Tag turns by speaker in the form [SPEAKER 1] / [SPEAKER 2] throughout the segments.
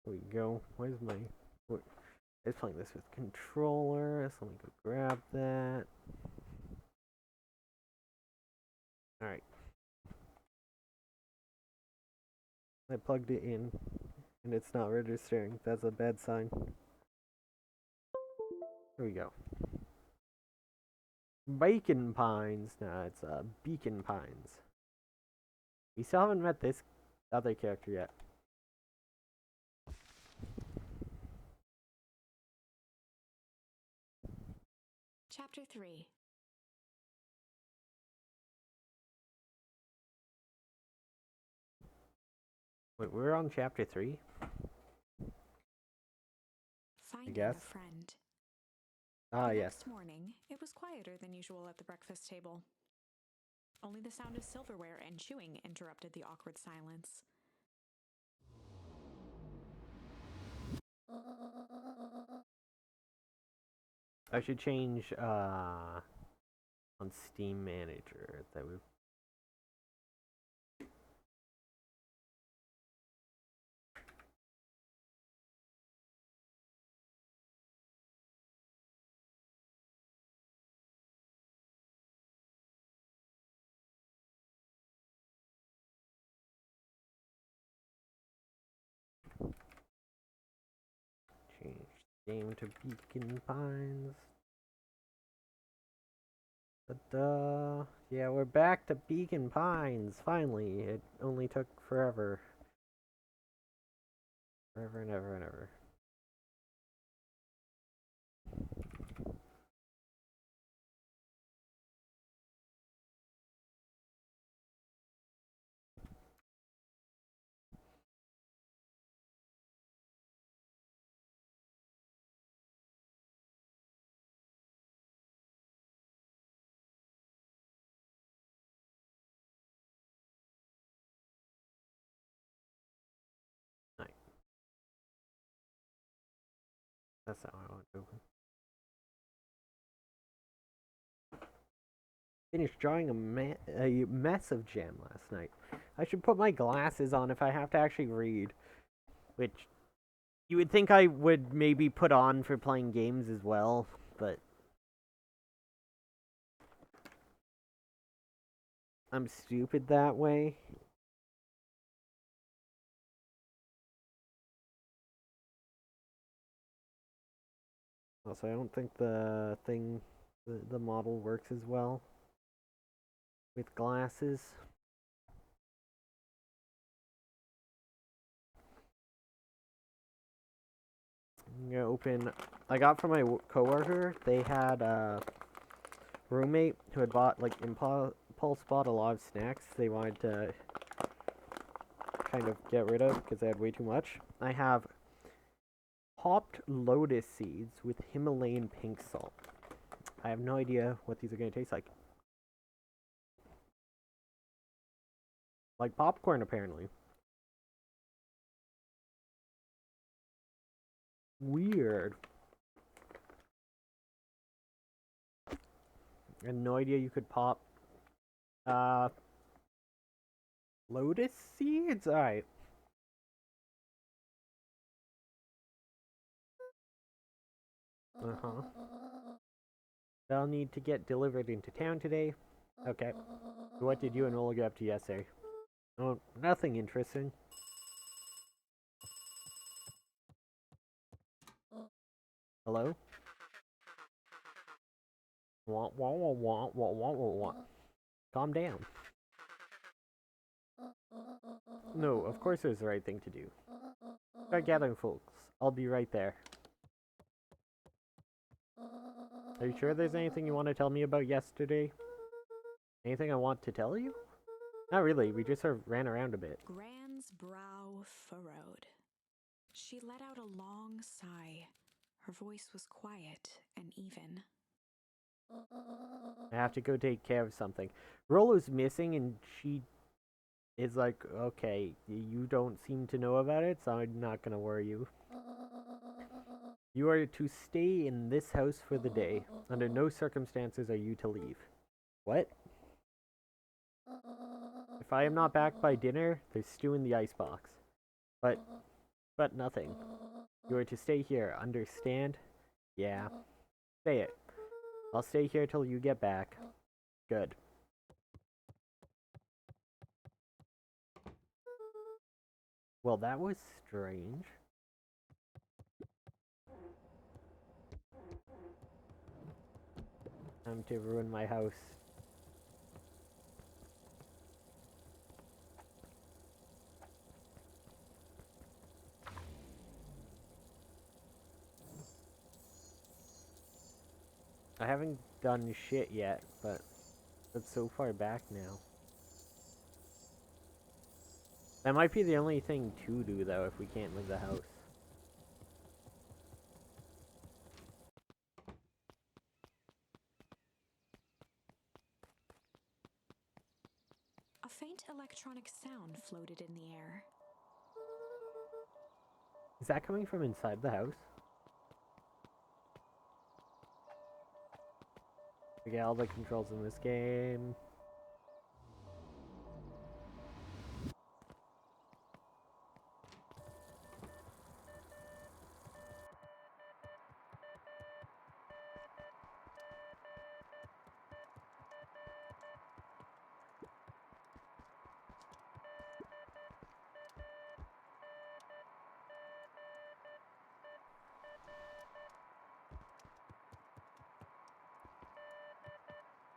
[SPEAKER 1] There we go. Where's my... I was playing this with controller, so let me go grab that. Alright. I plugged it in, and it's not registering. That's a bad sign. Here we go. Bacon Pines. Nah, it's Beacon Pines. We still haven't met this other character yet.
[SPEAKER 2] Chapter 3.
[SPEAKER 1] Wait, we're on chapter 3?
[SPEAKER 2] Finding
[SPEAKER 1] guess.
[SPEAKER 2] a friend.
[SPEAKER 1] Ah,
[SPEAKER 2] The
[SPEAKER 1] yes.
[SPEAKER 2] next morning, it was quieter than usual at the breakfast table. Only the sound of silverware and chewing interrupted the awkward silence.
[SPEAKER 1] I should change on Steam Manager that we change game to Beacon Pines. Yeah, we're back to Beacon Pines. Finally, it only took forever. Forever and ever and ever. Nice. That's how I want to open. Finished drawing a mess of jam last night. I should put my glasses on if I have to actually read. Which you would think I would maybe put on for playing games as well, but I'm stupid that way. Also, I don't think the model works as well with glasses. I'm gonna open. I got from my coworker. They had a roommate who had bought like impulse bought a lot of snacks. They wanted to kind of get rid of because they had way too much. I have popped lotus seeds with Himalayan pink salt. I have no idea what these are gonna taste like. Like popcorn, apparently. Weird. I had no idea you could pop uh lotus seeds? Alright. Uh-huh. They'll need to get delivered into town today. Okay. What did you and Ola get up to yesterday? Oh, nothing interesting. Hello? Wah, wah, wah, wah, wah, wah, wah, wah. Calm down. No, of course it was the right thing to do. Start gathering folks. I'll be right there. Are you sure there's anything you want to tell me about yesterday? Anything I want to tell you? Not really, we just sort of ran around a bit.
[SPEAKER 2] Gran's brow furrowed. She let out a long sigh. Her voice was quiet and even.
[SPEAKER 1] I have to go take care of something. Rollo's missing and she is like, okay, you don't seem to know about it, so I'm not gonna worry you. You are to stay in this house for the day. Under no circumstances are you to leave. What? If I am not back by dinner, there's stew in the icebox. But But nothing. You are to stay here, understand? Yeah. Say it. I'll stay here till you get back. Good. Well, that was strange. Time to ruin my house. I haven't done shit yet, but it's so far back now. That might be the only thing to do, though, if we can't leave the house.
[SPEAKER 2] A faint electronic sound floated in the air.
[SPEAKER 1] Is that coming from inside the house? We get all the controls in this game.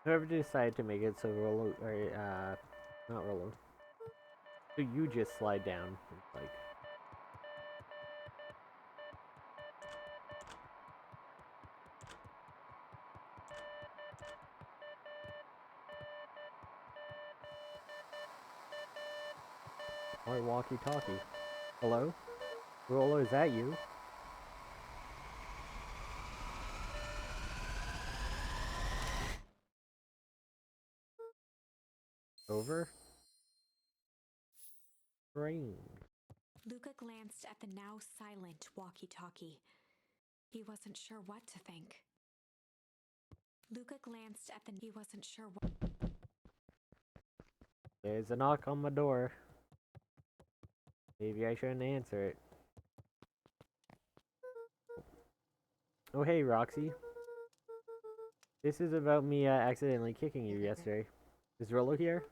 [SPEAKER 1] Whoever decided to make it so Rollo, or, not Rollo. So you just slide down, like... Or walkie-talkie. Hello? Rollo, is that you? Over? Strange.
[SPEAKER 2] Luca glanced at the now silent walkie-talkie. He wasn't sure what to think. He wasn't sure what...
[SPEAKER 1] There's a knock on my door. Maybe I shouldn't answer it. Oh hey, Roxy. This is about me accidentally kicking you yesterday. Is Rollo here?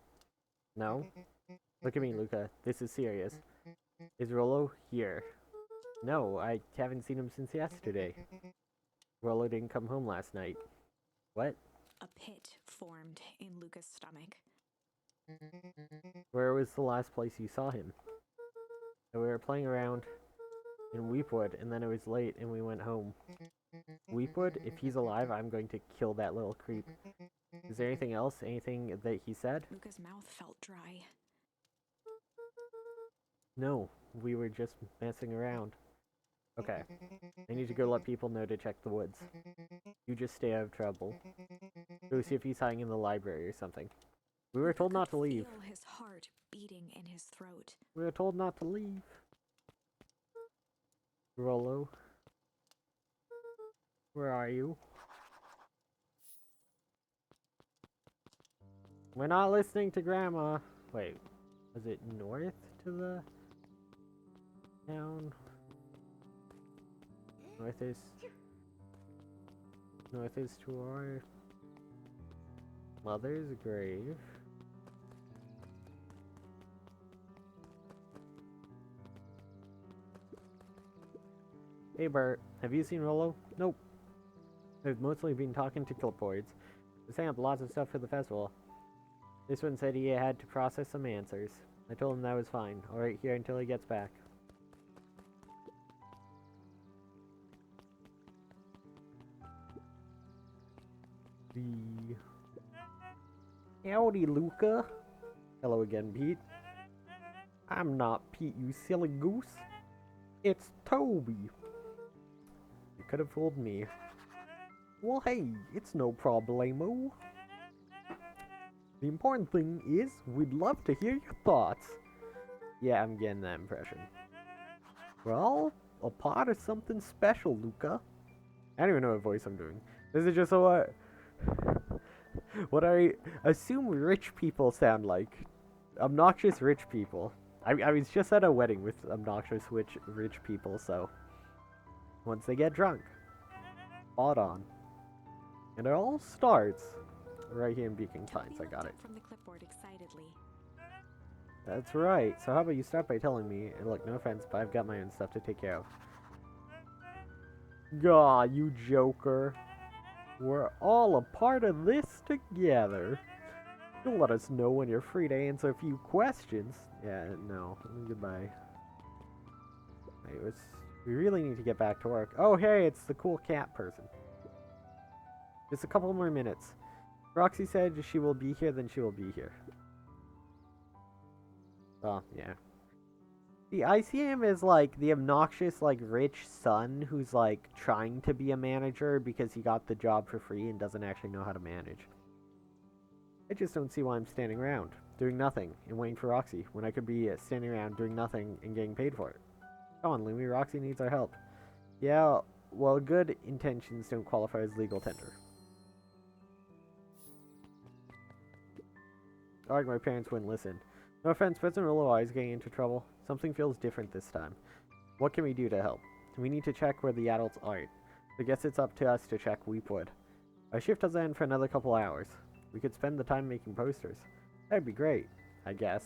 [SPEAKER 1] No? Look at me, Luca. This is serious. Is Rollo here? No, I haven't seen him since yesterday. Rollo didn't come home last night. What?
[SPEAKER 2] A pit formed in Luca's stomach.
[SPEAKER 1] Where was the last place you saw him? We were playing around in Weepwood, and then it was late, and we went home. Weepwood? If he's alive, I'm going to kill that little creep. Is there anything else? Anything that he said?
[SPEAKER 2] Luca's mouth felt dry.
[SPEAKER 1] No, we were just messing around. Okay. I need to go let people know to check the woods. You just stay out of trouble. Go see if he's hiding in the library or something. We were told not to leave.
[SPEAKER 2] Feel his heart beating in his throat.
[SPEAKER 1] We were told not to leave. Rollo. Where are you? We're not listening to Grandma. Wait, was it north to the town? North is to our mother's grave. Hey Bert, have you seen Rollo? Nope. I've mostly been talking to clipboards. We're setting up lots of stuff for the festival. This one said he had to process some answers. I told him that was fine. I'll wait here until he gets back. Howdy, Luca. Hello again, Pete. I'm not Pete, you silly goose. It's Toby. You could have fooled me. Well, hey, it's no problemo. The important thing is, we'd love to hear your thoughts. Yeah, I'm getting that impression. Well, a part of something special, Luca. I don't even know what voice I'm doing. This is just what I assume rich people sound like. Obnoxious rich people. I was just at a wedding with obnoxious rich people, so once they get drunk, spot on. And it all starts right here in Beacon Pines. I got it.
[SPEAKER 2] From the clipboard excitedly.
[SPEAKER 1] That's right. So how about you start by telling me, and look, no offense, but I've got my own stuff to take care of. Aw, you joker. We're all a part of this together. You'll let us know when you're free to answer a few questions. Yeah, no. Goodbye. We really need to get back to work. Oh, hey, it's the cool cat person. Just a couple more minutes. Roxy said she will be here, then she will be here. Oh, yeah. See, I see him as, like, the obnoxious, like, rich son who's, like, trying to be a manager because he got the job for free and doesn't actually know how to manage. I just don't see why I'm standing around, doing nothing, and waiting for Roxy, when I could be standing around doing nothing and getting paid for it. Come on, Lumi, Roxy needs our help. Yeah, well, good intentions don't qualify as legal tender. Sorry, my parents wouldn't listen. No offense, President Rollo is getting into trouble. Something feels different this time. What can we do to help? We need to check where the adults aren't. I guess it's up to us to check Weepwood. Our shift doesn't end for another couple hours. We could spend the time making posters. That'd be great, I guess.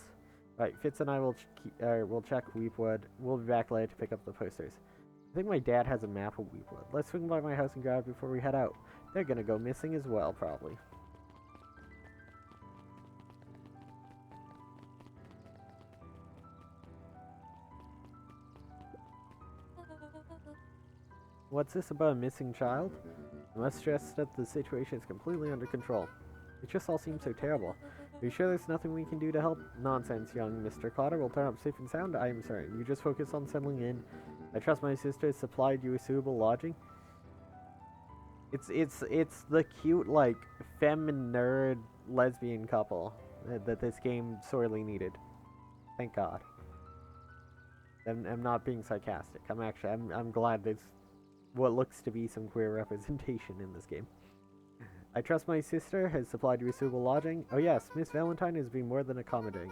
[SPEAKER 1] Right, Fitz and I will we'll check Weepwood. We'll be back later to pick up the posters. I think my dad has a map of Weepwood. Let's swing by my house and grab it before we head out. They're gonna go missing as well, probably. What's this about a missing child? I must stress that the situation is completely under control. It just all seems so terrible. Are you sure there's nothing we can do to help? Nonsense, young Mr. Cotter. We'll turn up safe and sound. I am certain. You just focus on settling in. I trust my sister has supplied you with suitable lodging. It's the cute, like, femme nerd lesbian couple that this game sorely needed. Thank God. I'm not being sarcastic. I'm glad there's what looks to be some queer representation in this game. I trust my sister has supplied you with suitable lodging. Oh yes, Miss Valentine has been more than accommodating.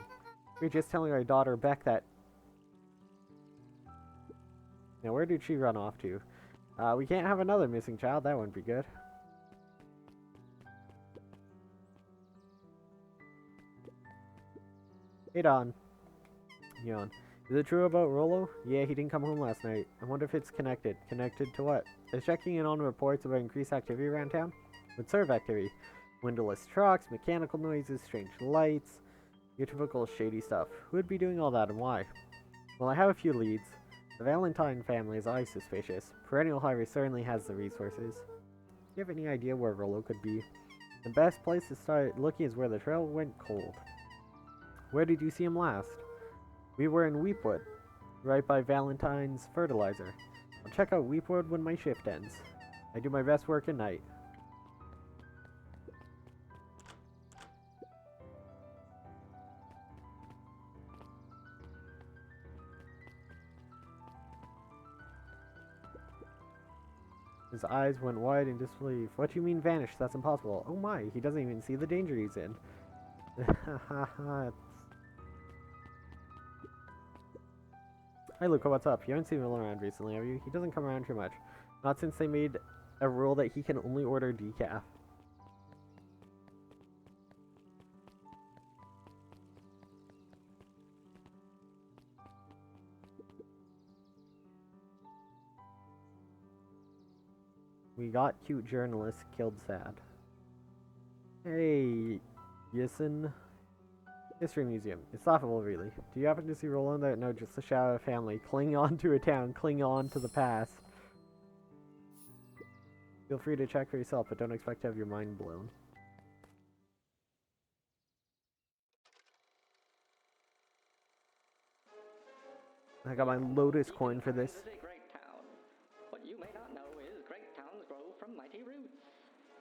[SPEAKER 1] We're just telling our daughter Beck that... Now where did she run off to? We can't have another missing child, that wouldn't be good. Hey Don. Yawn. Is it true about Rollo? Yeah, he didn't come home last night. I wonder if it's connected. Connected to what? I was checking in on reports about increased activity around town. With serve activity. Windowless trucks, mechanical noises, strange lights. Your typical shady stuff. Who would be doing all that and why? Well, I have a few leads. The Valentine family is always suspicious. Perennial Harvey certainly has the resources. Do you have any idea where Rollo could be? The best place to start looking is where the trail went cold. Where did you see him last? We were in Weepwood, right by Valentine's fertilizer. I'll check out Weepwood when my shift ends. I do my best work at night. His eyes went wide in disbelief. What do you mean vanished? That's impossible. Oh my, he doesn't even see the danger he's in. Hi Luca, what's up? You haven't seen him around recently, have you? He doesn't come around too much. Not since they made a rule that he can only order decaf. We got cute journalist killed sad. Hey, Yissen. History Museum. It's laughable, really. Do you happen to see Roland there? No, just the shadow of family. Cling on to a town. Cling on to the past. Feel free to check for yourself, but don't expect to have your mind blown. I got my Lotus coin for this.
[SPEAKER 3] Is a great town. What you may not know is great towns grow from mighty roots.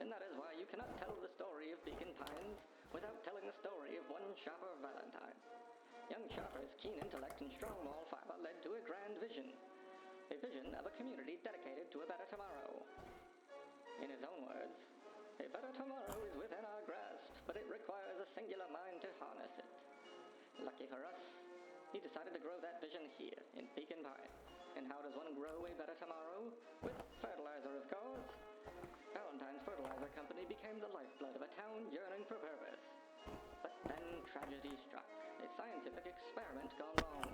[SPEAKER 3] And that is why you cannot tell the story of Beacon Pines without telling the story of one Shopper Valentine. Young Shopper's keen intellect and strong moral fiber led to a grand vision. A vision of a community dedicated to a better tomorrow. In his own words, a better tomorrow is within our grasp, but it requires a singular mind to harness it. Lucky for us, he decided to grow that vision here in Pekin Pines. And how does one grow a better tomorrow? With fertilizer, of course. Valentine's Fertilizer Company became the lifeblood of a town yearning for purpose. But then tragedy struck. A scientific experiment gone wrong.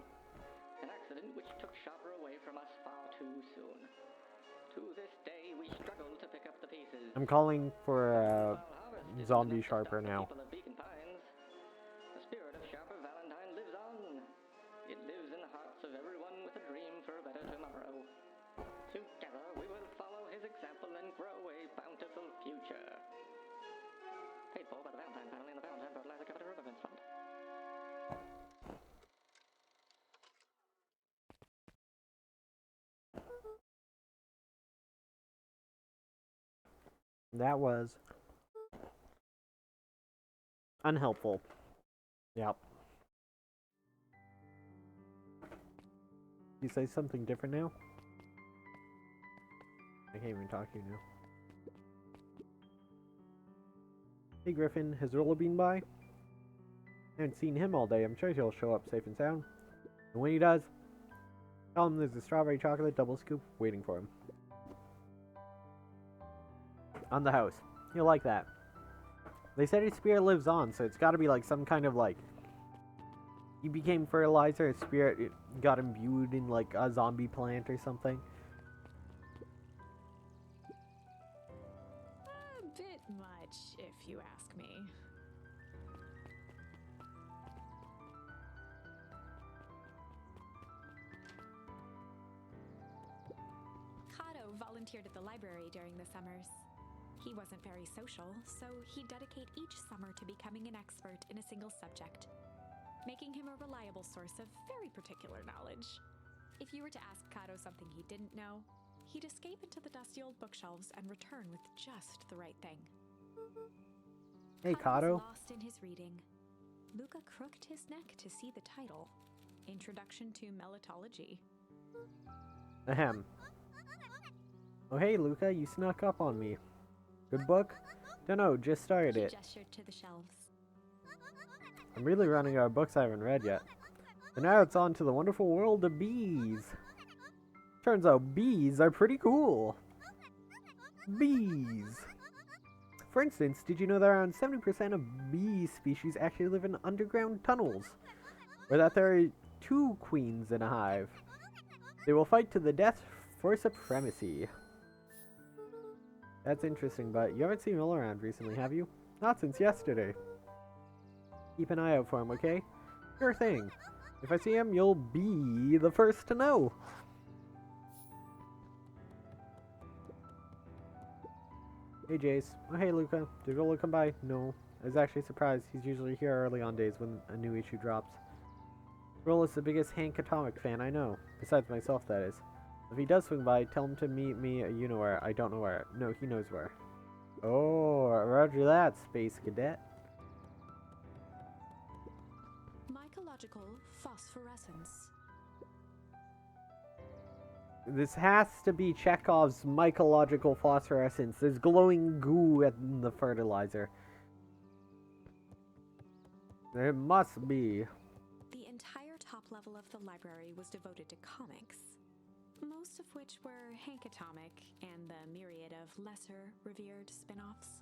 [SPEAKER 3] An accident which took Shopper away from us far too soon. To this day, we struggle to pick up the pieces.
[SPEAKER 1] I'm calling for
[SPEAKER 3] While harvest isn't
[SPEAKER 1] zombie
[SPEAKER 3] enough to stop
[SPEAKER 1] Sharper
[SPEAKER 3] the
[SPEAKER 1] now.
[SPEAKER 3] people of Beacon Pines, the spirit of Sharper Valentine lives on. It lives in the hearts of everyone with a dream for a better tomorrow. Together, we will follow his example and grow a bountiful future. Paid for by the Valentine family and the Valentine Fertilizer Company Remembrance Fund.
[SPEAKER 1] That was unhelpful. Yep. You say something different now? I can't even talk to you now. Hey Griffin, has Roller been by? I haven't seen him all day. I'm sure he'll show up safe and sound. And when he does, tell him there's a strawberry chocolate double scoop waiting for him. On the house. He'll like that. They said his spirit lives on, so it's gotta be like some kind of like... He became fertilizer, his spirit got imbued in like a zombie plant or something.
[SPEAKER 2] A bit much, if you ask me. Kato volunteered at the library during the summers. He wasn't very social, so he'd dedicate each summer to becoming an expert in a single subject, making him a reliable source of very particular knowledge. If you were to ask Kato something he didn't know, he'd escape into the dusty old bookshelves and return with just the right thing.
[SPEAKER 1] Hey
[SPEAKER 2] Kato
[SPEAKER 1] Kato.
[SPEAKER 2] was lost in his reading. Luca crooked his neck to see the title, Introduction to Melitology.
[SPEAKER 1] Ahem. Oh hey Luca, you snuck up on me. Good book? Dunno, just started
[SPEAKER 2] He
[SPEAKER 1] it.
[SPEAKER 2] gestured to the shelves.
[SPEAKER 1] I'm really running out of books I haven't read yet. And now it's on to the wonderful world of bees. Turns out bees are pretty cool. Bees. For instance, did you know that around 70% of bee species actually live in underground tunnels? Or that there are 2 queens in a hive? They will fight to the death for supremacy. That's interesting, but you haven't seen Will around recently, have you? Not since yesterday. Keep an eye out for him, okay? Sure thing. If I see him, you'll be the first to know. Hey Jace. Oh hey Luca. Did Roller come by? No. I was actually surprised. He's usually here early on days when a new issue drops. Roller's the biggest Hank Atomic fan I know. Besides myself, that is. If he does swing by, tell him to meet me you know where. I don't know where. No, he knows where. Oh, roger that, Space Cadet.
[SPEAKER 2] Mycological phosphorescence.
[SPEAKER 1] This has to be Chekhov's mycological phosphorescence. There's glowing goo in the fertilizer. There must be.
[SPEAKER 2] The entire top level of the library was devoted to comics, most of which were Hank Atomic and the myriad of lesser revered spin-offs.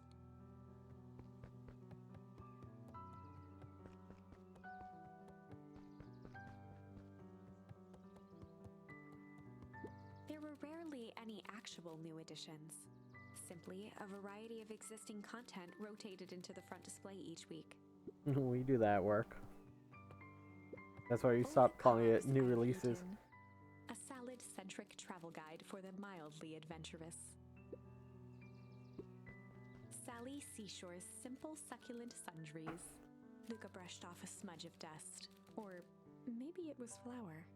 [SPEAKER 2] There were rarely any actual new additions, simply a variety of existing content rotated into the front display each week.
[SPEAKER 1] We do that at work. That's why you stopped calling it new releases.
[SPEAKER 2] A salad-centric travel guide for the mildly adventurous. Sally Seashore's simple succulent sundries. Luca brushed off a smudge of dust. Or maybe it was flour.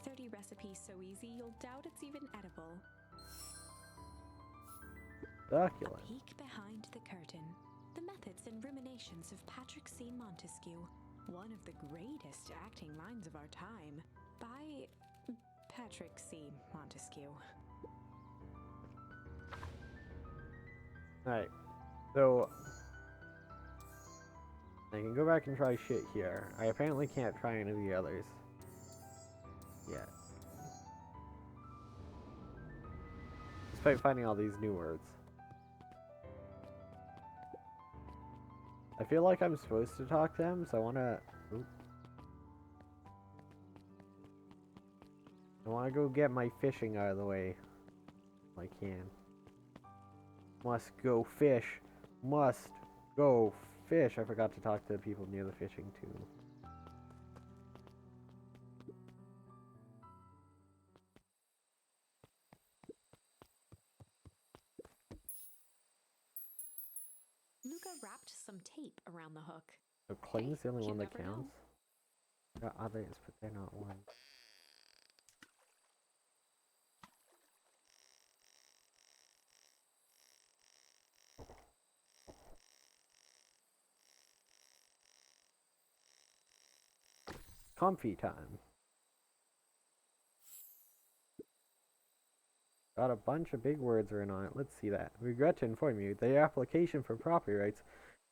[SPEAKER 2] 30 recipes so easy you'll doubt it's even edible.
[SPEAKER 1] Succulent.
[SPEAKER 2] A peek behind the curtain. The methods and ruminations of Patrick C. Montesquieu, one of the greatest acting minds of our time, by Patrick C. Montesquieu.
[SPEAKER 1] Alright, so I can go back and try shit here. I apparently can't try any of the others. yet. Despite finding all these new words. I feel like I'm supposed to talk to them, so I wanna... Oop. I wanna go get my fishing out of the way. If I can. Must go fish. Must go fish. I forgot to talk to the people near the fishing too.
[SPEAKER 2] Luca wrapped some tape around the hook.
[SPEAKER 1] So Cling's the only
[SPEAKER 2] you
[SPEAKER 1] one that
[SPEAKER 2] never know.
[SPEAKER 1] counts? There are others, but they're not one. Comfy time. Got a bunch of big words written on it. Let's see that. Regret to inform you, the application for property rights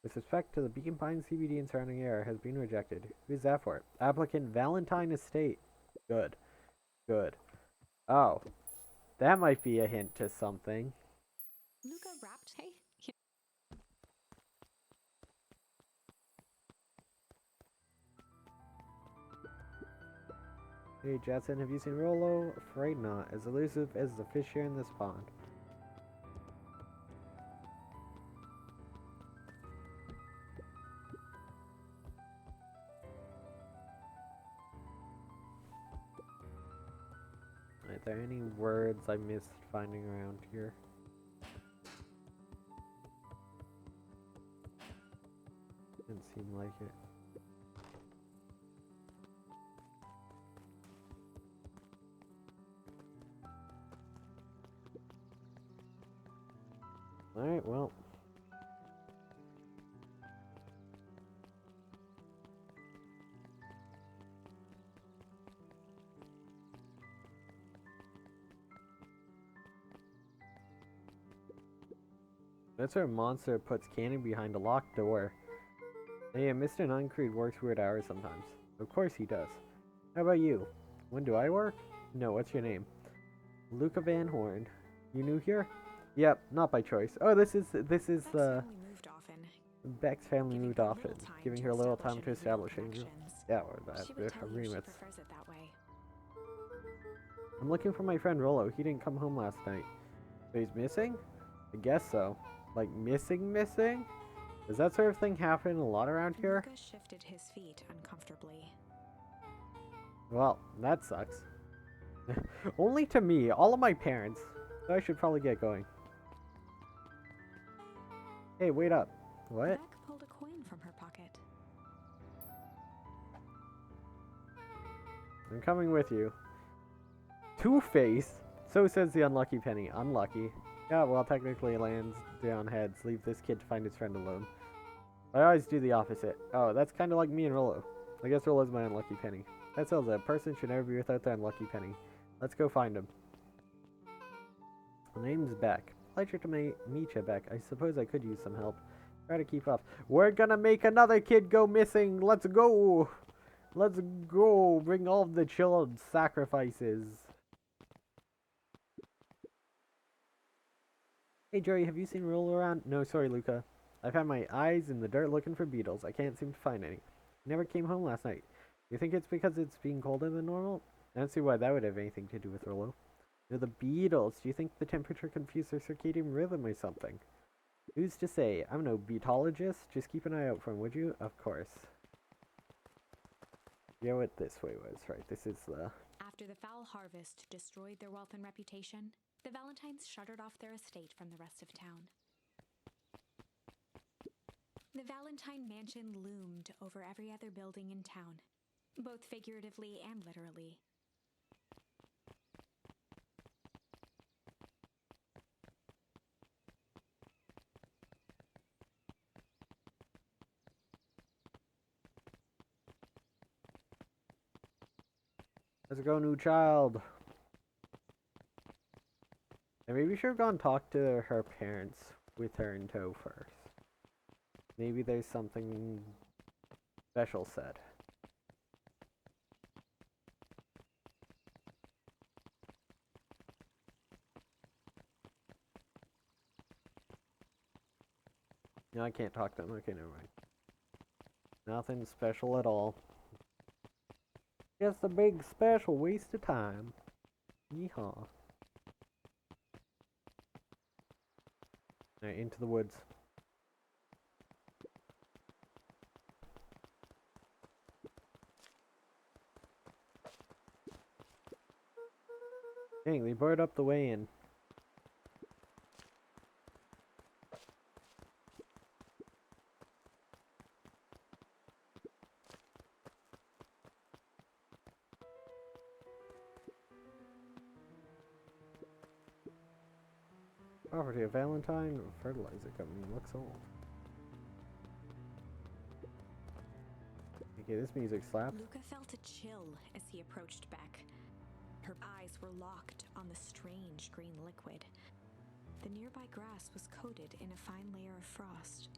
[SPEAKER 1] with respect to the Beacon Pines CBD and surrounding area has been rejected. Who's that for? Applicant Valentine Estate. Good. Good. Oh. That might be a hint to something.
[SPEAKER 2] Luca wrapped. Hey,
[SPEAKER 1] Hey Jetson, have you seen Rolo? Afraid not. As elusive as the fish here in this pond. Are there any words I missed finding around here? Didn't seem like it. Alright, well. That's where a monster puts cannon behind a locked door. Hey, Mr. Uncreed works weird hours sometimes. Of course he does. How about you? When do I work? No, what's your name? Luca Van Horn. You new here? Yep, not by choice. Oh, this is
[SPEAKER 2] Beck's
[SPEAKER 1] the
[SPEAKER 2] family moved often,
[SPEAKER 1] Beck's family
[SPEAKER 2] giving
[SPEAKER 1] moved
[SPEAKER 2] her
[SPEAKER 1] often,
[SPEAKER 2] little time
[SPEAKER 1] giving
[SPEAKER 2] to
[SPEAKER 1] her a little time to
[SPEAKER 2] establish
[SPEAKER 1] establish
[SPEAKER 2] any real
[SPEAKER 1] things.
[SPEAKER 2] connections.
[SPEAKER 1] Yeah, or that
[SPEAKER 2] She would tell you she
[SPEAKER 1] agreements.
[SPEAKER 2] prefers it that way.
[SPEAKER 1] I'm looking for my friend Rolo. He didn't come home last night. So he's missing? I guess so. Like missing? Does that sort of thing happen a lot around here?
[SPEAKER 2] Luca shifted his feet uncomfortably.
[SPEAKER 1] Well, that sucks. Only to me, all of my parents. So I should probably get going. Hey, wait up. What?
[SPEAKER 2] Beck pulled a coin from her pocket.
[SPEAKER 1] I'm coming with you. Two-Face? So says the unlucky penny. Unlucky. Yeah, well, technically it lands down heads. Leave this kid to find his friend alone. I always do the opposite. Oh, that's kind of like me and Rolo. I guess Rolo's my unlucky penny. That tells a person should never be without their unlucky penny. Let's go find him. My name's Beck. Pleasure to meet you, Beck. I suppose I could use some help. Try to keep up. We're gonna make another kid go missing. Let's go. Let's go. Bring all the child sacrifices. Hey, Joey, have you seen Rolo around? No, sorry, Luca. I've had my eyes in the dirt looking for beetles. I can't seem to find any. He never came home last night. You think it's because it's being colder than normal? I don't see why that would have anything to do with Rolo. They're the beetles. Do you think the temperature confused their circadian rhythm or something? Who's to say? I'm no beetologist. Just keep an eye out for him, would you? Of course. You know what this way was, right? This is the...
[SPEAKER 2] After the foul harvest destroyed their wealth and reputation, the Valentines shuttered off their estate from the rest of town. The Valentine mansion loomed over every other building in town, both figuratively and literally.
[SPEAKER 1] Let's go, new child. And maybe we should have gone talk to her parents with her in tow first. Maybe there's something special said. No, I can't talk to them. Okay, never mind. Nothing special at all. Just a big special waste of time. Yeehaw. Alright, into the woods. Dang, they barred up the way in. Property of Valentine Fertilizer Company. Looks old. Okay, this music slaps.
[SPEAKER 2] Luca felt a chill as he approached Beck. Her eyes were locked on the strange green liquid. The nearby grass was coated in a fine layer of frost.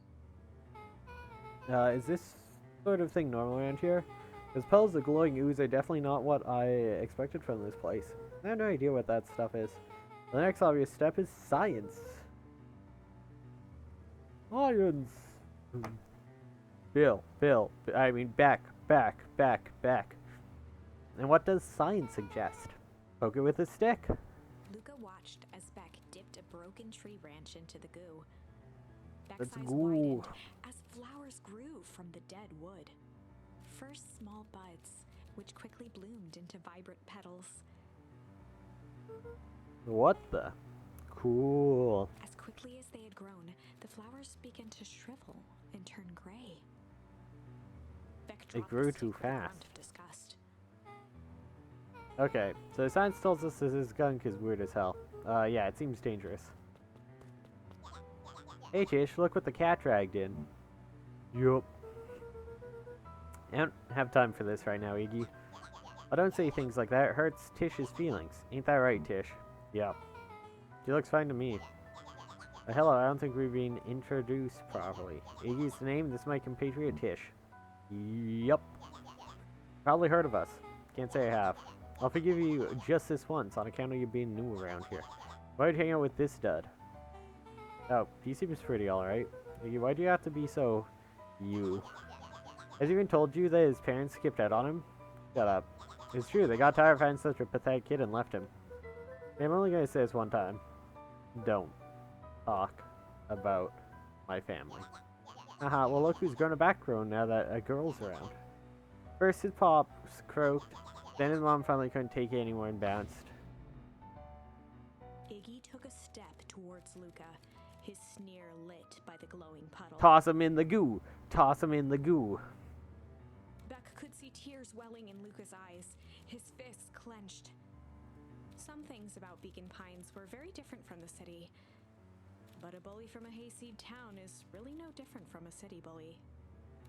[SPEAKER 1] Is this sort of thing normal around here? Because pearls of glowing ooze are definitely not what I expected from this place. I have no idea what that stuff is. The next obvious step is science. Science! Back. And what does science suggest? Poke it with a stick.
[SPEAKER 2] Luca watched as Beck dipped a broken tree branch into the goo. Beck's
[SPEAKER 1] That's
[SPEAKER 2] eyes
[SPEAKER 1] goo.
[SPEAKER 2] widened as flowers grew from the dead wood. First small buds, which quickly bloomed into vibrant petals.
[SPEAKER 1] What the? Cool.
[SPEAKER 2] As quickly as they had grown, the flowers began to shrivel and turn gray. Beck dropped
[SPEAKER 1] grew
[SPEAKER 2] the
[SPEAKER 1] too
[SPEAKER 2] stick with a grunt
[SPEAKER 1] fast.
[SPEAKER 2] of disgust.
[SPEAKER 1] Okay, so science tells us this gunk is weird as hell. Yeah, it seems dangerous. Hey Tish, look what the cat dragged in. Yup. I don't have time for this right now, Iggy. I don't say things like that, it hurts Tish's feelings. Ain't that right, Tish? Yup. She looks fine to me. Hello, I don't think we've been introduced properly. Iggy's the name, this is my compatriot Tish. Yup. Probably heard of us. Can't say I have. I'll forgive you just this once on account of you being new around here. Why'd you hang out with this dud? Oh, he seems pretty alright. Why do you have to be so... you? Has he even told you that his parents skipped out on him? Shut up. It's true, they got tired of having such a pathetic kid and left him. I'm only gonna say this one time. Don't talk about my family. Haha, well look who's grown a backbone now that a girl's around. First his pops croaked, then his mom finally couldn't take it anymore and bounced.
[SPEAKER 2] Iggy took a step towards Luca, his sneer lit by the glowing puddle.
[SPEAKER 1] Toss him in the goo! Toss him in the goo!
[SPEAKER 2] Beck could see tears welling in Luca's eyes, his fists clenched. Some things about Beacon Pines were very different from the city. But a bully from a hayseed town is really no different from a city bully.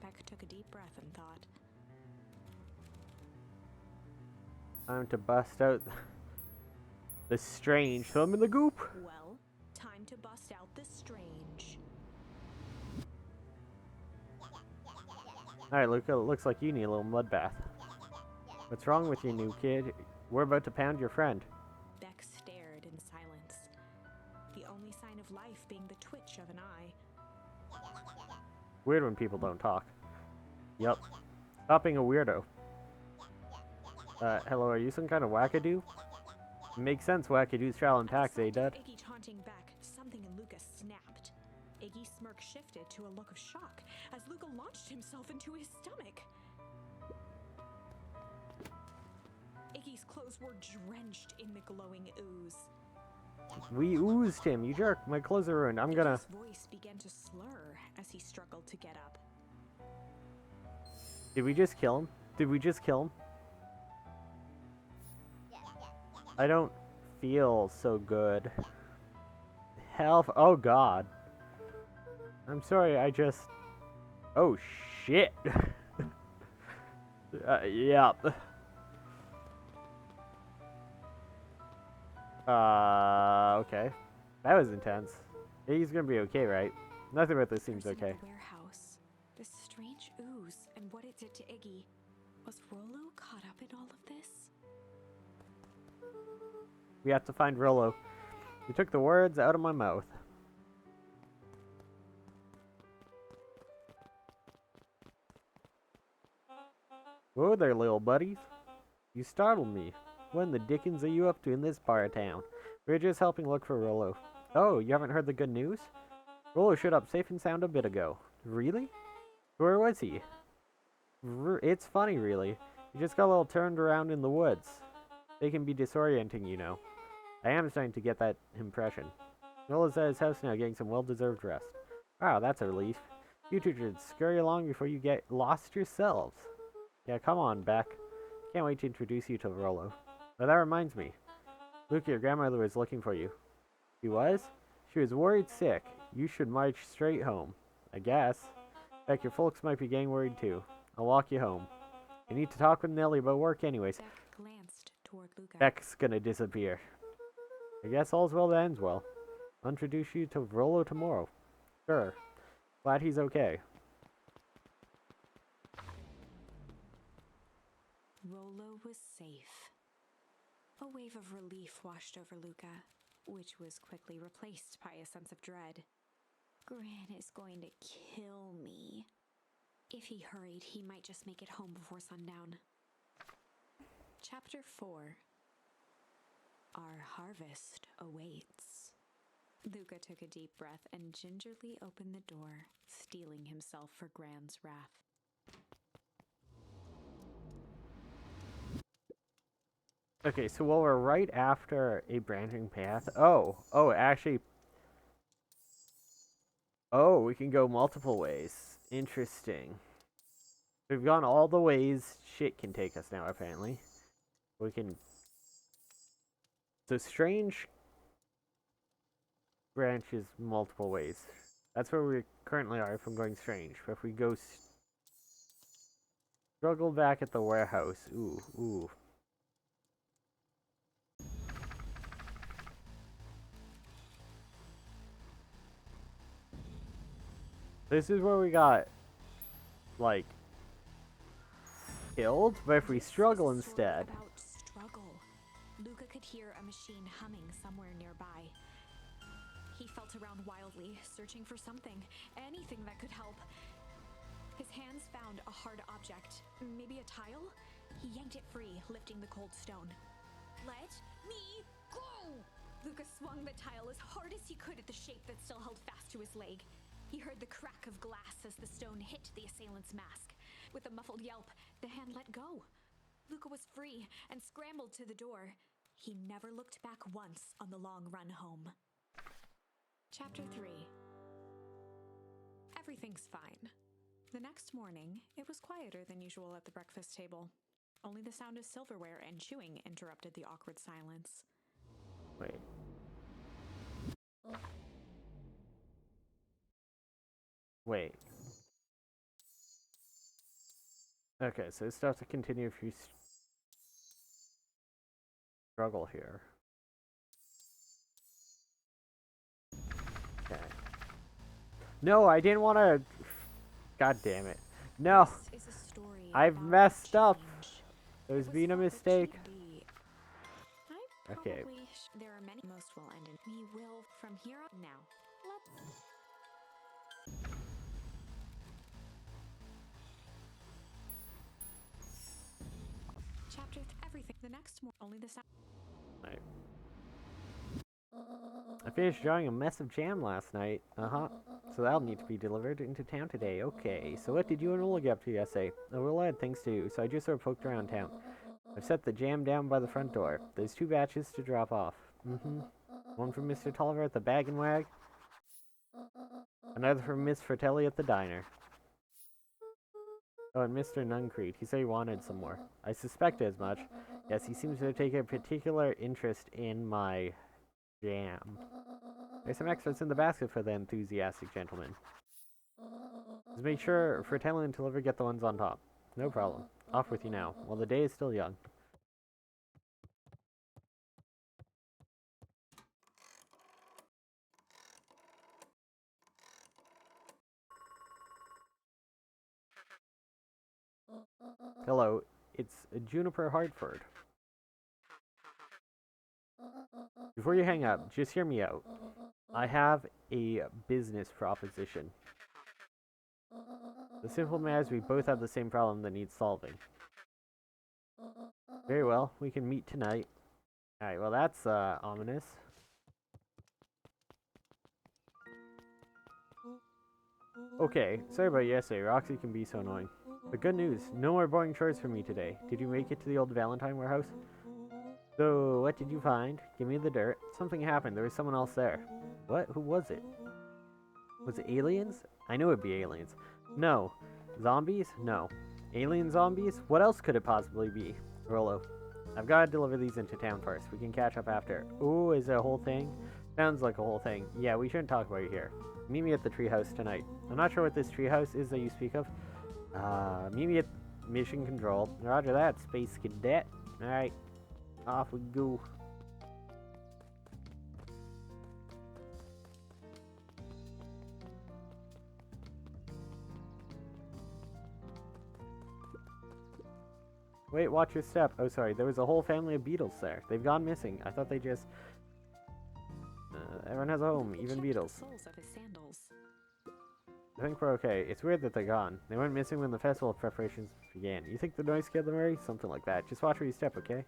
[SPEAKER 2] Beck took a deep breath and thought.
[SPEAKER 1] Time to bust out the strange. Throw him in the goop!
[SPEAKER 2] Well, time to bust out the strange.
[SPEAKER 1] Alright, Luca, it looks like you need a little mud bath. What's wrong with you, new kid? We're about to pound your friend.
[SPEAKER 2] Beck stared in silence, the only sign of life being the twitch of an eye.
[SPEAKER 1] Weird when people don't talk. Yup. Stop being a weirdo. Hello, are you some kind of wackadoo? Makes sense, wackadoos travel in packs, eh, Dad?
[SPEAKER 2] Iggy taunting Beck, something in Luca snapped. Iggy's smirk shifted to a look of shock as Luca launched himself into his stomach. Iggy's clothes were drenched in the glowing ooze.
[SPEAKER 1] We oozed him, you jerk. My clothes are ruined. I'm gonna...
[SPEAKER 2] Iggy's voice began to slur as he struggled to get up.
[SPEAKER 1] Did we just kill him? Did we just kill him? I don't feel so good. Health. Oh god. I'm sorry, I just... Oh shit. Yeah. Okay. That was intense. He's gonna be okay, right? Nothing about this seems
[SPEAKER 2] Person in
[SPEAKER 1] okay.
[SPEAKER 2] the warehouse. This strange ooze and what it did to Iggy. Was Rollo caught up in all of this?
[SPEAKER 1] We have to find Rollo. You took the words out of my mouth. Whoa there, little buddies. You startled me. What in the dickens are you up to in this part of town? We're just helping look for Rollo. Oh, you haven't heard the good news? Rollo showed up safe and sound a bit ago. Really? Where was he? It's funny, really. He just got a little turned around in the woods. They can be disorienting, you know. I am starting to get that impression. Rollo's at his house now getting some well-deserved rest. Wow, that's a relief. You two should scurry along before you get lost yourselves. Yeah, come on, Beck. Can't wait to introduce you to Rollo. But that reminds me. Luke, your grandmother was looking for you. She was? She was worried sick. You should march straight home. I guess. Beck, your folks might be getting worried too. I'll walk you home. I need to talk with Nellie about work anyways.
[SPEAKER 2] Beck glanced toward Luca.
[SPEAKER 1] Beck's gonna disappear. I guess all's well that ends well. I'll introduce you to Rollo tomorrow. Sure. Glad he's okay.
[SPEAKER 2] Rollo was safe. A wave of relief washed over Luca, which was quickly replaced by a sense of dread. Gran is going to kill me. If he hurried, he might just make it home before sundown. Chapter 4. Our harvest awaits. Luca took a deep breath and gingerly opened the door, steeling himself for Gran's wrath.
[SPEAKER 1] Okay, so while we're right after a branching path. Actually. Oh, we can go multiple ways. Interesting. We've gone all the ways shit can take us now, apparently. We can. So strange branches multiple ways. That's where we currently are if I'm going strange. But if we go struggle back at the warehouse. Ooh. This is where we got, like, killed, but if we struggle instead.
[SPEAKER 2] About struggle. Luca could hear a machine humming somewhere nearby. He felt around wildly, searching for something, anything that could help. His hands found a hard object, maybe a tile? He yanked it free, lifting the cold stone. Let me go! Luca swung the tile as hard as he could at the shape that still held fast to his leg. He heard the crack of glass as the stone hit the assailant's mask. With a muffled yelp, the hand let go. Luca was free and scrambled to the door. He never looked back once on the long run home. Chapter 3. Everything's fine. The next morning, it was quieter than usual at the breakfast table. Only the sound of silverware and chewing interrupted the awkward silence.
[SPEAKER 1] Wait. Okay, so it's stuff to continue if you struggle here. Okay. No, I didn't want to. God damn it. No.
[SPEAKER 2] This is a story
[SPEAKER 1] I've
[SPEAKER 2] about
[SPEAKER 1] messed up.
[SPEAKER 2] change.
[SPEAKER 1] There's
[SPEAKER 2] It was
[SPEAKER 1] been a
[SPEAKER 2] thought that
[SPEAKER 1] mistake.
[SPEAKER 2] change- I
[SPEAKER 1] Okay.
[SPEAKER 2] probably there are many. Most will end in. We will from here on now. Let's. Chapter everything. The next only the sound.
[SPEAKER 1] Right. I finished drawing a mess of jam last night. So that'll need to be delivered into town today. Okay, so what did you and Ola get up to yesterday? Oh, Ola had things to do, so I just sort of poked around town. I've set the jam down by the front door. There's 2 batches to drop off. One from Mr. Tolliver at the Bag and Wag. Another from Miss Fratelli at the diner. Oh, and Mr. Nuncreed. He said he wanted some more. I suspected as much. Yes, he seems to take a particular interest in my jam. There's some extras in the basket for the enthusiastic gentleman. Just make sure Fratelli and Tolliver get the ones on top. No problem. Off with you now, while the day is still young. Hello, it's Juniper Hartford. Before you hang up, just hear me out. I have a business proposition. The simple matter is we both have the same problem that needs solving. Very well, we can meet tonight. Alright, well that's ominous. Okay, sorry about yesterday. Roxy can be so annoying. But good news, no more boring chores for me today. Did you make it to the old Valentine warehouse? So, what did you find? Give me the dirt. Something happened. There was someone else there. What? Who was it? Was it aliens? I knew it'd be aliens. No. Zombies? No. Alien zombies? What else could it possibly be? Rolo, I've got to deliver these into town first. We can catch up after. Ooh, is it a whole thing? Sounds like a whole thing. Yeah, we shouldn't talk about it here. Meet me at the treehouse tonight. I'm not sure what this treehouse is that you speak of. Meet me at Mission Control. Roger that, Space Cadet. Alright, off we go. Wait, watch your step. Oh, sorry, there was a whole family of beetles there. They've gone missing. I thought they just... everyone has a home, even beetles.
[SPEAKER 2] Soles of his sandals.
[SPEAKER 1] I think we're okay. It's weird that they're gone. They went missing when the festival preparations began. You think the noise scared them away? Something like that. Just watch where you step, okay?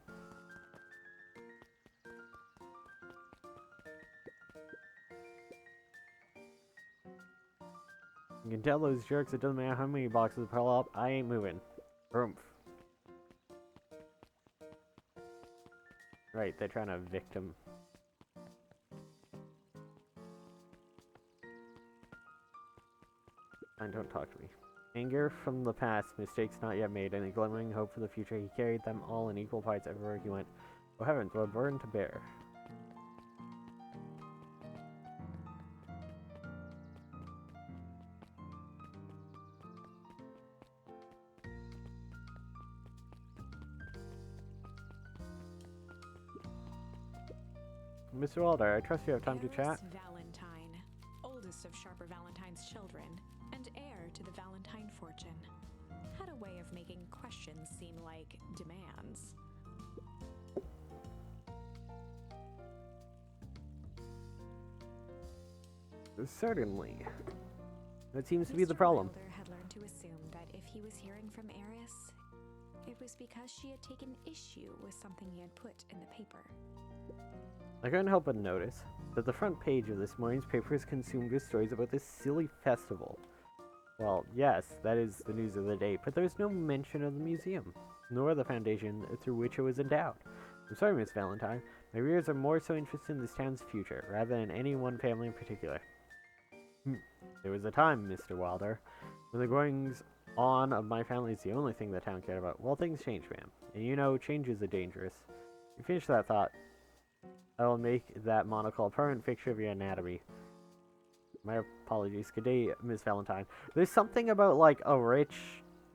[SPEAKER 1] You can tell those jerks it doesn't matter how many boxes pile up. I ain't moving. Oomph. Right, they're trying to evict him. Fine, don't talk to me. Anger from the past, mistakes not yet made, and a glimmering hope for the future. He carried them all in equal parts everywhere he went. Oh heavens, what a burden to bear. Mr. Walder, I trust you have time to chat.
[SPEAKER 2] Valentine, oldest of Sharper Valentine's children, and heir to the Valentine fortune, had a way of making questions seem like demands.
[SPEAKER 1] Certainly. That seems to be the
[SPEAKER 2] Mr.
[SPEAKER 1] problem.
[SPEAKER 2] Wilder had learned to assume that if he was hearing from Eris, it was because she had taken issue with something he had put in the paper.
[SPEAKER 1] I couldn't help but notice that the front page of this morning's paper is consumed with stories about this silly festival. Well, yes, that is the news of the day, but there's no mention of the museum, nor the foundation through which it was endowed. I'm sorry, Miss Valentine. My readers are more so interested in this town's future, rather than any one family in particular. There was a time, Mr. Wilder, when the goings-on of my family is the only thing the town cared about. Well, things change, ma'am. And you know, changes are dangerous. You finish that thought. I will make that monocle a permanent fixture of your anatomy. My apologies. Good day, Miss Valentine. There's something about, like, a rich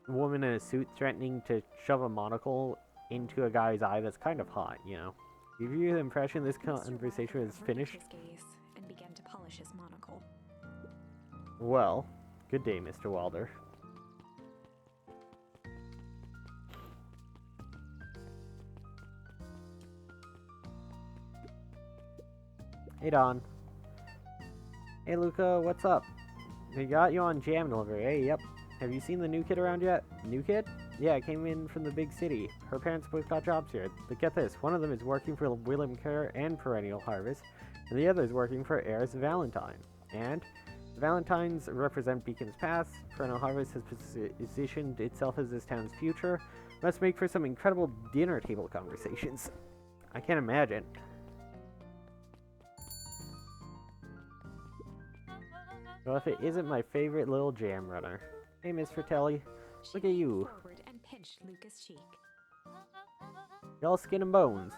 [SPEAKER 1] woman in a suit threatening to shove a monocle into a guy's eye that's kind of hot, you know? Give you the impression this conversation is finished?
[SPEAKER 2] His gaze and began to polish his monocle.
[SPEAKER 1] Well, good day, Mr. Wilder. Hey, Don. Hey, Luca, what's up? We got you on jam delivery. Hey, yep. Have you seen the new kid around yet? New kid? Yeah, came in from the big city. Her parents both got jobs here. But get this, one of them is working for William Kerr and Perennial Harvest, and the other is working for Eris Valentine. And the Valentines represent Beacon's past. Perennial Harvest has positioned itself as this town's future. Must make for some incredible dinner table conversations. I can't imagine. Well, if it isn't my favorite little jam runner. Hey, Miss Fratelli. Look at you.
[SPEAKER 2] Forward and pinched Luca's cheek.
[SPEAKER 1] You're all skin and bones.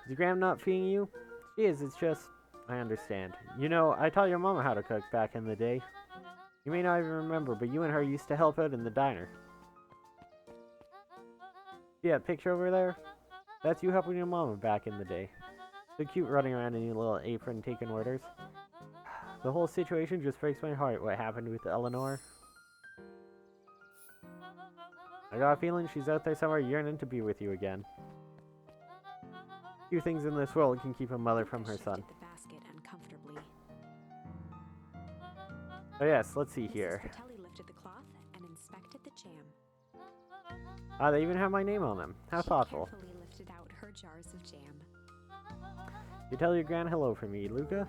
[SPEAKER 1] Is your gram not feeding you? She is, it's just... I understand. You know, I taught your mama how to cook back in the day. You may not even remember, but you and her used to help out in the diner. See that picture over there? That's you helping your mama back in the day. So cute running around in your little apron taking orders. The whole situation just breaks my heart, what happened with Eleanor. I got a feeling she's out there somewhere yearning to be with you again. Few things in this world can keep a mother from her son.
[SPEAKER 2] The basket uncomfortably.
[SPEAKER 1] Oh yes, let's see here.
[SPEAKER 2] Mrs. Fratelli lifted the cloth and inspected the jam.
[SPEAKER 1] Ah, they even have my name on them. How
[SPEAKER 2] She
[SPEAKER 1] thoughtful.
[SPEAKER 2] carefully jars of jam.
[SPEAKER 1] You tell your gran hello for me, Luca?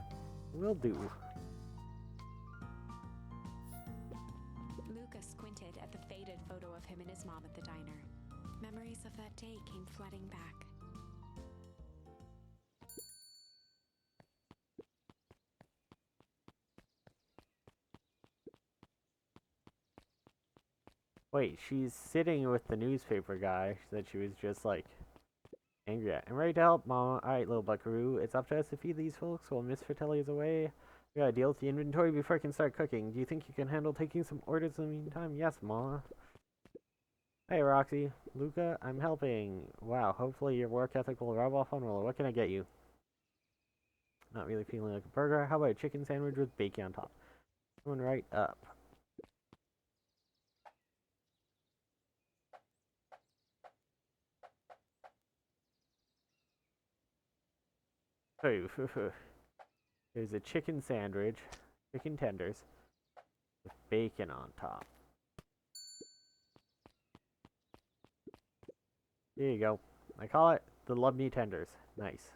[SPEAKER 1] Will do.
[SPEAKER 2] Luca squinted at the faded photo of him and his mom at the diner. Memories of that day came flooding back.
[SPEAKER 1] Wait, she's sitting with the newspaper guy that she was just like angry at. I'm ready to help, Mama. Alright, little buckaroo. It's up to us to feed these folks while Miss Fratelli is away. We gotta deal with the inventory before I can start cooking. Do you think you can handle taking some orders in the meantime? Yes, Ma. Hey, Roxy. Luca, I'm helping. Wow, hopefully your work ethic will rub off on Roller. What can I get you? Not really feeling like a burger. How about a chicken sandwich with bacon on top? Coming right up. Oh, there's a chicken sandwich, chicken tenders, with bacon on top. There you go. I call it the Love Me Tenders. Nice.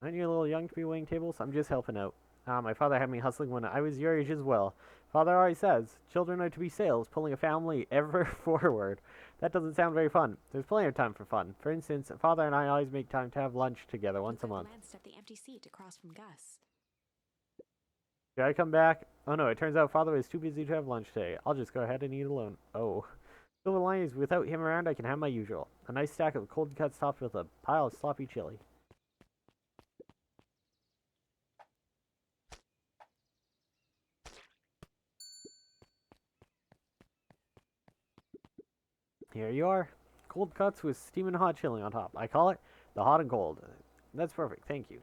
[SPEAKER 1] Aren't you a little young to be waiting tables? I'm just helping out. My father had me hustling when I was your age as well. Father always says, children are to be sails, pulling a family ever forward. That doesn't sound very fun. There's plenty of time for fun. For instance, Father and I always make time to have lunch together once a month.
[SPEAKER 2] Glanced at the empty seat across from Gus.
[SPEAKER 1] Should I come back? Oh no, it turns out Father was too busy to have lunch today. I'll just go ahead and eat alone. Oh. Silver lining is without him around, I can have my usual. A nice stack of cold cuts topped with a pile of sloppy chili. Here you are. Cold cuts with steaming hot chili on top. I call it the hot and cold. That's perfect, thank you.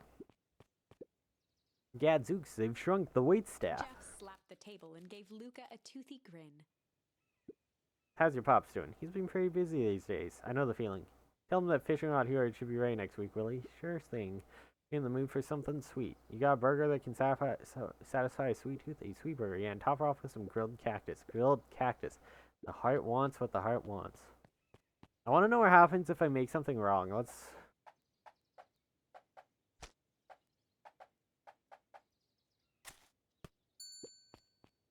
[SPEAKER 1] Gadzooks, they've shrunk the waitstaff.
[SPEAKER 2] Jeff slapped the table and gave Luca a toothy grin.
[SPEAKER 1] How's your pops doing? He's been pretty busy these days. I know the feeling. Tell him that fishing rod here should be ready next week, Willie. Sure thing. In the mood for something sweet. You got a burger that can satisfy a sweet tooth? A sweet burger, yeah, and top her off with some grilled cactus. Grilled cactus. The heart wants what the heart wants. I want to know what happens if I make something wrong. Let's...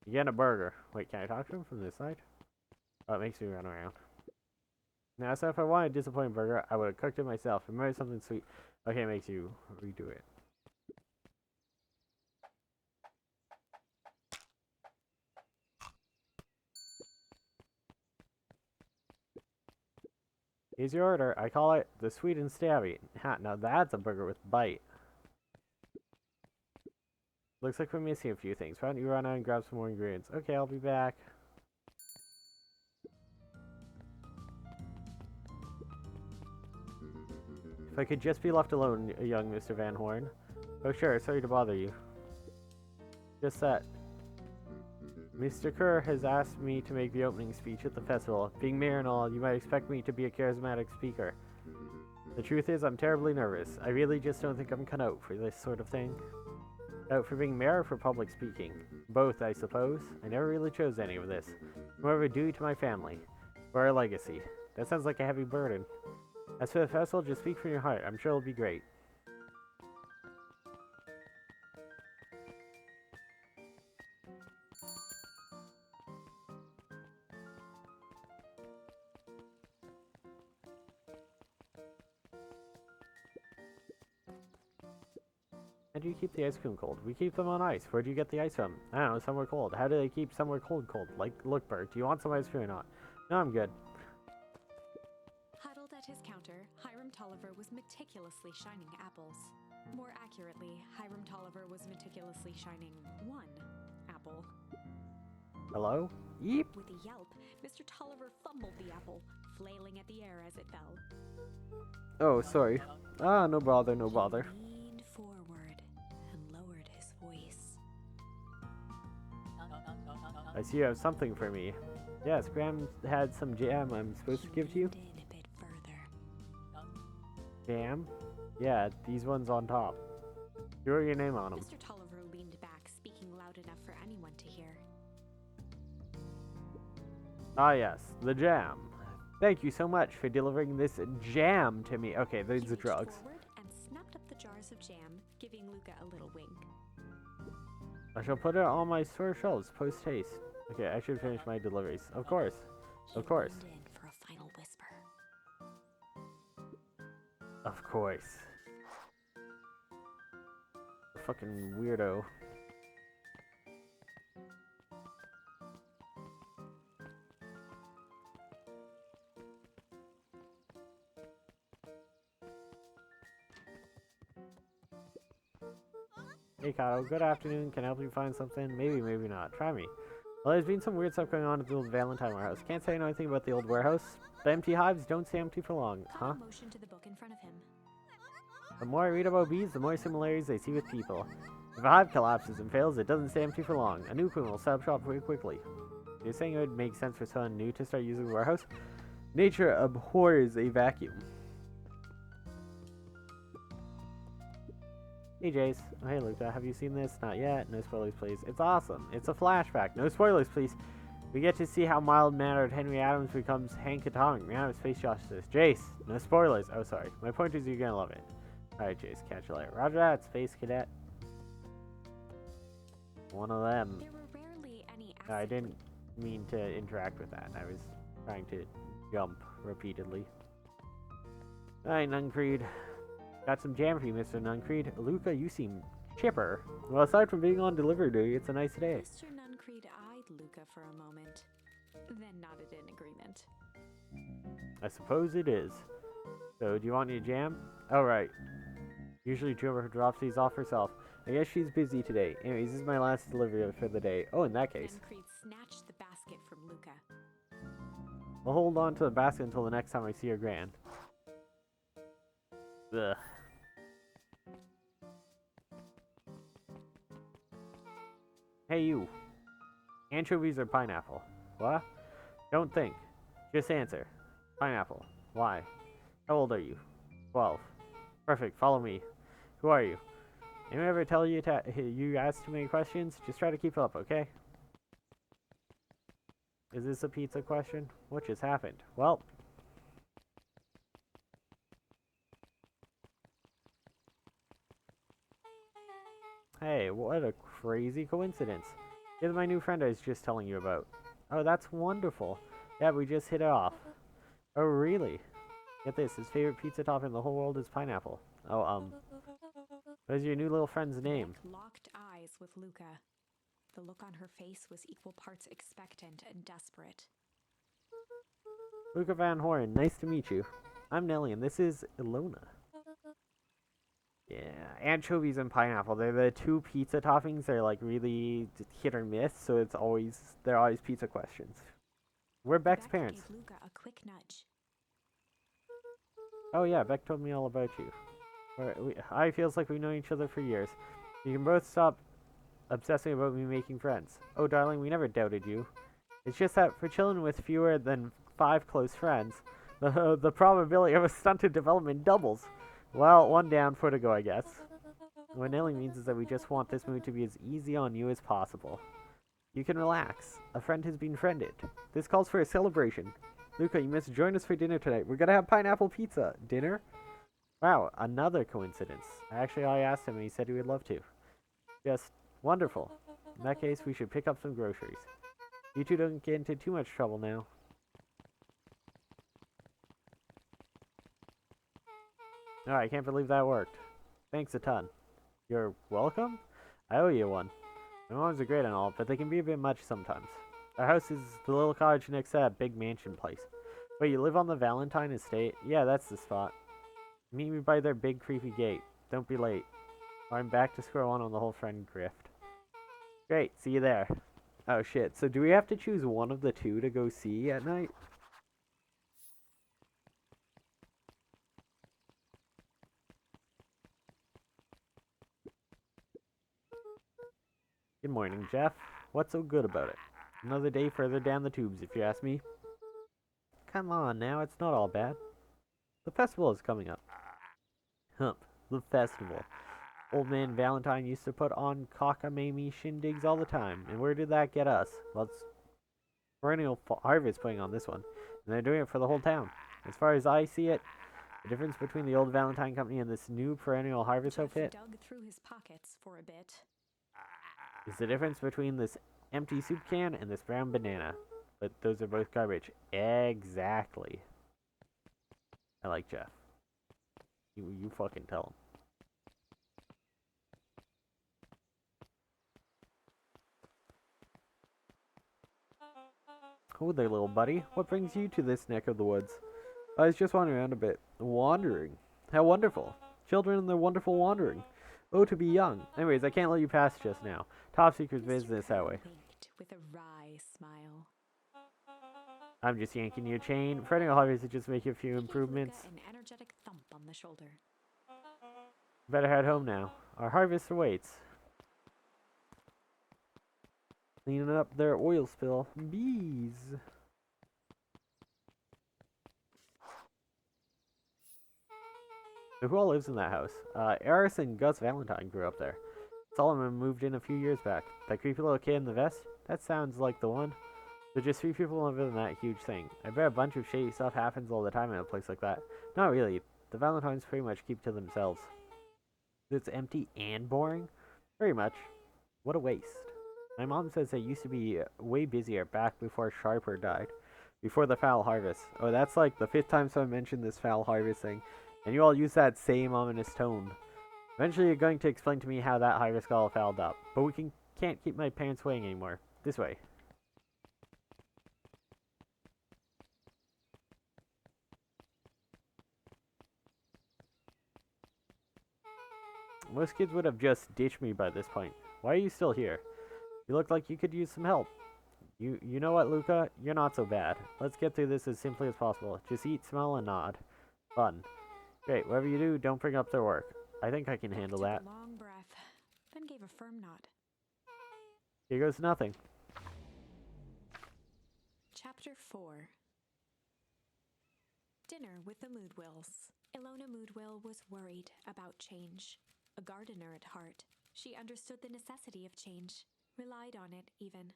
[SPEAKER 1] You get a burger. Wait, can I talk to him from this side? Oh, it makes me run around. Now, so if I wanted a disappointing burger, I would have cooked it myself. Remember something sweet. Okay, it makes you redo it. Here's your order. I call it the sweet and stabby. Ha, now that's a burger with bite. Looks like we're missing a few things. Why don't you run out and grab some more ingredients? Okay, I'll be back. If I could just be left alone, young Mr. Van Horn. Oh sure, sorry to bother you. Just that. Mr. Kerr has asked me to make the opening speech at the festival. Being mayor and all, you might expect me to be a charismatic speaker. The truth is, I'm terribly nervous. I really just don't think I'm cut out for this sort of thing. Out for being mayor or for public speaking? Both, I suppose. I never really chose any of this. More of a duty to my family. Or a legacy. That sounds like a heavy burden. As for the festival, just speak from your heart. I'm sure it'll be great. How do you keep the ice cream cold? We keep them on ice. Where do you get the ice from? I don't know, somewhere cold. How do they keep somewhere cold? Like, look, Bert, do you want some ice cream or not? No, I'm good.
[SPEAKER 2] Huddled at his counter, Hiram Tolliver was meticulously shining apples. More accurately, Hiram Tolliver was meticulously shining one apple.
[SPEAKER 1] Hello? Yeep.
[SPEAKER 2] With a yelp, Mr. Tolliver fumbled the apple, flailing at the air as it fell.
[SPEAKER 1] Oh, sorry. Ah, no bother, no bother.
[SPEAKER 2] He leaned forward and lowered his voice.
[SPEAKER 1] I see you have something for me. Yes, Graham had some jam I'm supposed to give to you.
[SPEAKER 2] He leaned in a bit further.
[SPEAKER 1] Jam? Yeah, these ones on top. You wrote your name on them.
[SPEAKER 2] Mr. Tolliver leaned back, speaking loud enough for anyone to hear.
[SPEAKER 1] Ah yes, the jam. Thank you so much for delivering this jam to me. Okay,
[SPEAKER 2] He
[SPEAKER 1] these are
[SPEAKER 2] reached
[SPEAKER 1] drugs.
[SPEAKER 2] forward and snapped up the jars of jam, giving Luca a little wink.
[SPEAKER 1] I shall put it on my store shelves post haste. Okay, I should finish my deliveries. Of course.
[SPEAKER 2] He
[SPEAKER 1] Of course.
[SPEAKER 2] leaned in for a final whisper.
[SPEAKER 1] Of course. Fucking weirdo. Hey Kyle, good afternoon. Can I help you find something? Maybe, maybe not. Try me. Well, there's been some weird stuff going on at the old Valentine warehouse. Can't say I know anything about the old warehouse. The empty hives don't stay empty for long, huh?
[SPEAKER 2] Otto motioned to the book in front of him.
[SPEAKER 1] The more I read about bees, the more similarities I see with people. If a hive collapses and fails, it doesn't stay empty for long. A new queen will set up shop very quickly. You're saying it would make sense for someone new to start using the warehouse? Nature abhors a vacuum. Hey Jace. Oh, hey Luca, have you seen this? Not yet. No spoilers, please. It's awesome. It's a flashback. No spoilers, please. We get to see how mild-mannered Henry Adams becomes Hank Atomic, man of space justice. Jace, no spoilers. Oh, sorry. My point is you're gonna love it. Alright, Jace, catch you later. Roger that, Space Cadet. One of them.
[SPEAKER 2] There were rarely any
[SPEAKER 1] No, I
[SPEAKER 2] acid
[SPEAKER 1] didn't mean to interact with that. I was trying to jump repeatedly. Alright, Nuncreed. Got some jam for you, Mr. Nuncreed. Luca, you seem chipper. Well, aside from being on delivery duty, it's a nice day.
[SPEAKER 2] Mr. Nuncreed eyed Luca for a moment, then nodded in agreement.
[SPEAKER 1] I suppose it is. So, do you want any jam? Oh, right. Usually Jumper drops these off herself. I guess she's busy today. Anyways, this is my last delivery for the day. Oh, in that case.
[SPEAKER 2] Nuncreed snatched the basket from Luca.
[SPEAKER 1] I'll hold on to the basket until the next time I see her grand. Ugh. Hey, you. Anchovies or pineapple? What? Don't think. Just answer. Pineapple. Why? How old are you? 12. Perfect. Follow me. Who are you? Anyone ever tell you you ask too many questions? Just try to keep up, okay? Is this a pizza question? What just happened? Well... Hey, what a crazy coincidence. You're my new friend I was just telling you about. Oh, that's wonderful. Yeah, we just hit it off. Oh, really? Get this, his favorite pizza topping in the whole world is pineapple. Oh, what is your new little friend's name?
[SPEAKER 2] Beck locked eyes with Luca. The look on her face was equal parts expectant and desperate.
[SPEAKER 1] Luca Van Horn, nice to meet you. I'm Nelly, and this is Ilona. Yeah, anchovies and pineapple, they're the two pizza toppings. They're like really hit or miss, so they're always pizza questions. We're Beck's
[SPEAKER 2] Beck
[SPEAKER 1] parents.
[SPEAKER 2] gave Luca a quick nudge.
[SPEAKER 1] Oh yeah, Beck told me all about you. I feels like we've known each other for years. You can both stop obsessing about me making friends. Oh darling, we never doubted you. It's just that for children with fewer than 5 close friends, the probability of a stunted development doubles. Well, one down, 4 to go, I guess. What Nelly means is that we just want this move to be as easy on you as possible. You can relax. A friend has been friended. This calls for a celebration. Luca, you must join us for dinner tonight. We're gonna have pineapple pizza. Dinner? Wow, another coincidence. Actually, I asked him and he said he would love to. Just wonderful. In that case, we should pick up some groceries. You two don't get into too much trouble now. Oh, I can't believe that worked. Thanks a ton. You're welcome? I owe you one. My moms are great and all, but they can be a bit much sometimes. Our house is the little cottage next to that big mansion place. Wait, you live on the Valentine estate? Yeah, that's the spot. Meet me by their big creepy gate. Don't be late. Or I'm back to square one on the whole friend grift. Great, see you there. Oh shit, so do we have to choose one of the two to go see at night? Good morning, Jeff. What's so good about it? Another day further down the tubes, if you ask me. Come on now, it's not all bad. The festival is coming up. Hump, the festival. Old man Valentine used to put on cockamamie shindigs all the time, and where did that get us? Well, it's perennial harvest putting on this one, and they're doing it for the whole town. As far as I see it, the difference between the old Valentine Company and this new perennial harvest
[SPEAKER 2] Jeff
[SPEAKER 1] outfit
[SPEAKER 2] dug through his pockets for a bit.
[SPEAKER 1] is the difference between this empty soup can and this brown banana. But those are both garbage. Exactly. I like Jeff. You fucking tell him. Oh there, little buddy. What brings you to this neck of the woods? I was just wandering around a bit. Wandering? How wonderful. Children and their wonderful wandering. Oh, to be young. Anyways, I can't let you pass just now. Top secret business that way.
[SPEAKER 2] Winked with a wry smile.
[SPEAKER 1] I'm just yanking your chain. Fretting a harvest to just make a few improvements.
[SPEAKER 2] He gave Luca an energetic thump on the shoulder.
[SPEAKER 1] Better head home now. Our harvest awaits. Cleaning up their oil spill. Bees. So who all lives in that house? Eris and Gus Valentine grew up there. Solomon moved in a few years back. That creepy little kid in the vest? That sounds like the one. There's just 3 people living in that huge thing. I bet a bunch of shady stuff happens all the time in a place like that. Not really. The Valentines pretty much keep to themselves. It's empty and boring? Very much. What a waste. My mom says they used to be way busier back before Sharper died. Before the foul harvest. Oh, that's like the 5th time someone mentioned this foul harvest thing. And you all use that same ominous tone. Eventually you're going to explain to me how that harvest got all fouled up. But we can't keep my parents waiting anymore. This way. Most kids would have just ditched me by this point. Why are you still here? You look like you could use some help. You know what, Luca? You're not so bad. Let's get through this as simply as possible. Just eat, smell, and nod. Fun. Great, whatever you do, don't bring up their work. I think I can handle that.
[SPEAKER 2] Took a long breath, then gave a firm nod.
[SPEAKER 1] Here goes nothing.
[SPEAKER 2] Chapter 4. Dinner with the Moodwills. Ilona Moodwill was worried about change. A gardener at heart, she understood the necessity of change, relied on it even.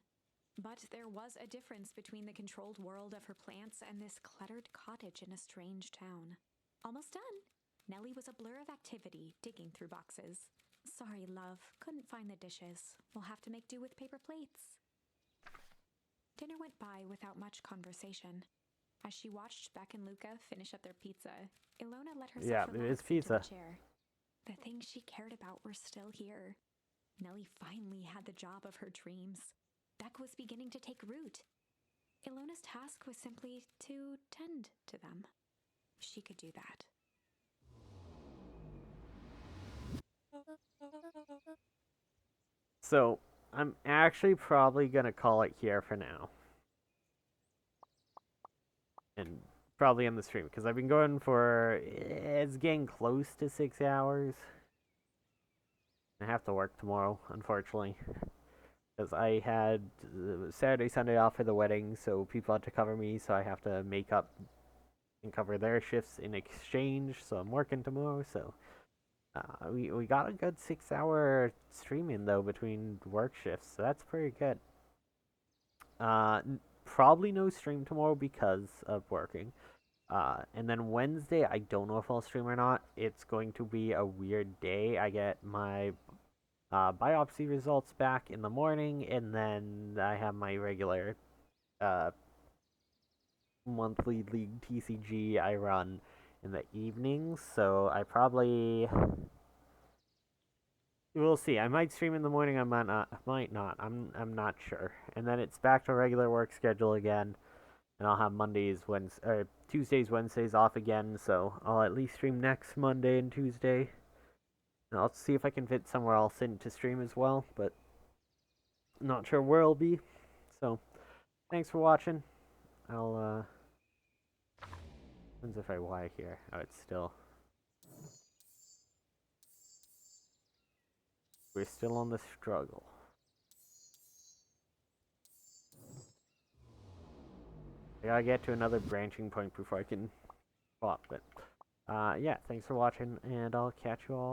[SPEAKER 2] But there was a difference between the controlled world of her plants and this cluttered cottage in a strange town. Almost done. Nellie was a blur of activity, digging through boxes. Sorry, love, couldn't find the dishes. We'll have to make do with paper plates. Dinner went by without much conversation. As she watched Beck and Luca finish up their pizza, Ilona let herself relax into the chair. The things she cared about were still here. Nellie finally had the job of her dreams. Beck was beginning to take root. Ilona's task was simply to tend to them. She could do that.
[SPEAKER 1] So, I'm actually probably going to call it here for now. And probably end the stream, because I've been going for... It's getting close to 6 hours. I have to work tomorrow, unfortunately. Because I had Saturday, Sunday off for the wedding, so people had to cover me, so I have to make up and cover their shifts in exchange, so I'm working tomorrow, so... we got a good 6 hour stream in, though, between work shifts, so that's pretty good. Probably no stream tomorrow because of working. And then Wednesday, I don't know if I'll stream or not. It's going to be a weird day. I get my biopsy results back in the morning, and then I have my regular monthly league TCG I run in the evenings, so I probably... We'll see. I might stream in the morning, I might not. I'm not sure. And then it's back to regular work schedule again. And I'll have Tuesdays, Wednesdays off again, so I'll at least stream next Monday and Tuesday. And I'll see if I can fit somewhere else in to stream as well, but not sure where I'll be. So, thanks for watching. I'll, Depends if I Y here. Oh, it's still... We're still on the struggle. I gotta get to another branching point before I can swap, but yeah, thanks for watching, and I'll catch you all